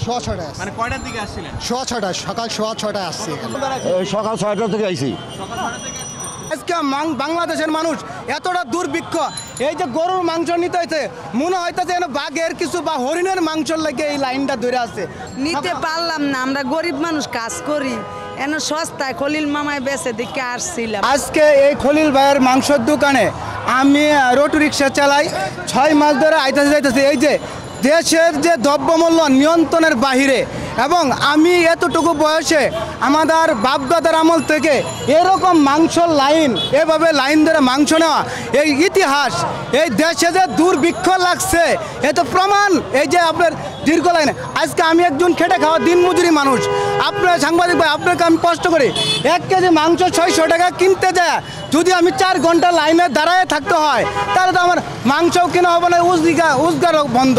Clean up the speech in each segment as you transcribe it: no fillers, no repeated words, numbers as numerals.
সোয়া ছটায় মানে কয়টার দিকে আসছিলেন? সোয়া ছটায়, সকাল সোয়া ছটায় আসছি এখানে। সকাল 6টা থেকে আইছি। আজকে বাংলাদেশের মানুষ এতটা দুর্ভিক্ষ, এই যে গরুর মাংস নিতে হয়েছে, মনে হইতেছে যেন বাঘের কিছু বা হরিণের মাংস লেগে এই লাইনটা ধরে আছে। নিতে পারলাম না, আমরা গরিব মানুষ কাজ করি, এন সস্তায় খলিল মামায় বেচে দিকে আসছিলাম। আজকে এই খলিল ভাইয়ের মাংসের দোকানে আমি রোটো রিক্সা চালাই, 6 মাস ধরে আইতেছে যাইতেছে। এই যে দেশের যে দ্রব্যমূল্য নিয়ন্ত্রণের বাহিরে, এবং আমি এতটুকু বয়সে আমাদের বাপদাদার আমল থেকে এরকম মাংসর লাইন, এভাবে লাইন ধরে মাংস নেওয়া, এই ইতিহাস, এই দেশে যে দুর্ভিক্ষ লাগছে এ তো প্রমাণ। এই যে আপনার দীর্ঘ লাইনে, আজকে আমি একজন খেটে খাওয়া দিনমজুরি মানুষ, আপনার সাংবাদিক ভাই, আপনাকে আমি কষ্ট করি, 1 কেজি মাংস 600 টাকা কিনতে যায়, যদি আমি 4 ঘন্টা লাইনে দাঁড়ায় থাকতে হয় তাহলে তো আমার মাংসও কেনা হবে না, উজগার বন্ধ।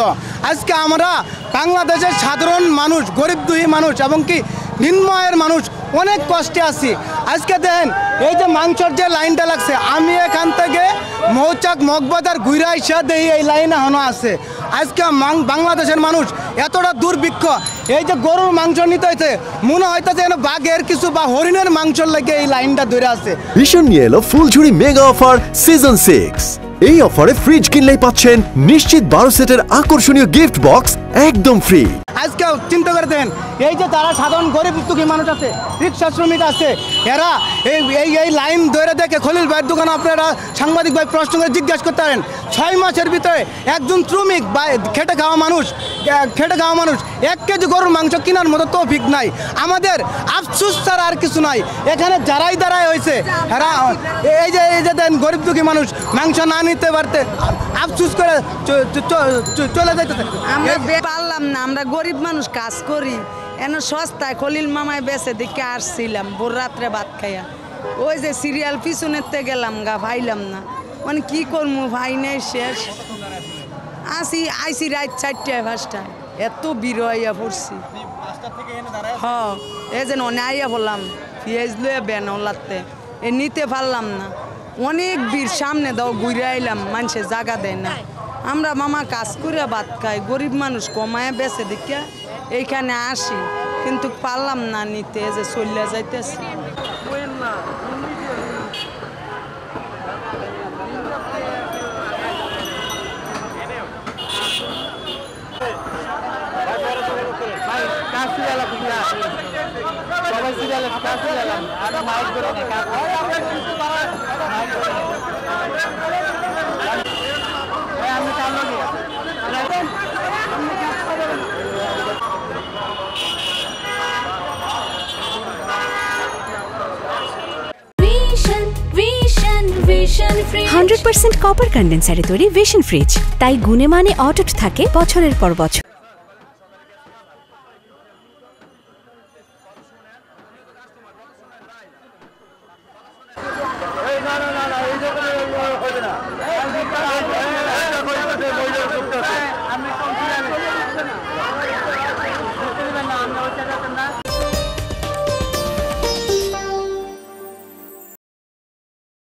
আজকে আমরা বাংলাদেশের সাধারণ মানুষ, গরিব দুঃখী মানুষ এবং কি নিম্নয়ের মানুষ অনেক কষ্টে আছি। আজকে দেখেন এই যে মাংসর যে লাইনটা লাগছে, আমি এখান থেকে মৌচাক মগবাজার ঘুরে আইসা দেখি এই লাইন এখনো আছে। আজকে বাংলাদেশের মানুষ এতটা দুর্ভিক্ষ, এই যে গরুর মাংস নিতে হয়েছে, মনে হইতেছে যেন বাঘের কিছু বা হরিণের মাংস লেগে এই লাইনটা ধরে আছে। ভীষণ নিয়ে এলো ফুলঝুরি মেগা অফার সিজন 6। এই অফারে ফ্রিজ কিনলেই পাচ্ছেন নিশ্চিত 12 সেটের আকর্ষণীয় গিফট বক্স একদম ফ্রি। আজকে চিন্তা করে দেন, এই যে তারা সাধারণ গরিব দুঃখী মানুষ আছে, রিক্সা শ্রমিক আছে, এরা এই লাইন ধরে দেখে খলিল ভাইয়ের দোকানে আপনারা সাংবাদিক ভাই প্রশ্ন করে জিজ্ঞাসা করতে পারেন, 6 মাসের ভিতরে একজন শ্রমিক বা খেটে খাওয়া মানুষ 1 কেজি গরুর মাংস কেনার মতো তৌফিক নাই। আমাদের আফসোস ছাড়া আর কিছু নাই। এখানে যারাই দাঁড়ায় হয়েছে এরা এই যে দেন গরিব দুঃখী মানুষ মাংস না নিতে পারতে আফসোস করে চলে যাইতেছে। আমরা পারলাম না, আমরা গরিব মানুষ কাজ করি, এন সস্তায় খলিল মামায় বেচে দিকে আসছিলাম ভোর রাত্রে ভাত খাইয়া। ওই যে সিরিয়াল পিছনেতে গেলাম গা, ভাইলাম না, মানে কি করবো ভাই নেই, শেষ আইসি রাত 4টায় 5টায়, এত ভিড় হইয়া পড়ছি। হ্যাঁ, এই যে অনে আইয়া বললাম পেঁয়াজ লইয়া বেন লাগতে, এ নিতে পারলাম না, অনেক ভিড়, সামনে দাও ঘুরে আইলাম, মানুষের জায়গা দেয় না। আমরা মামা কাজ করে ভাত খাই, গরিব মানুষ কমায় বেচে দিকে এইখানে আসি, কিন্তু পারলাম না নিতে, যে চলে যাইতেছি। Vision 100% কপার কন্ডেন্সারে তৈরি ভিশন ফ্রিজ, তাই গুণে মানে অটুট থাকে বছরের পর বছর। না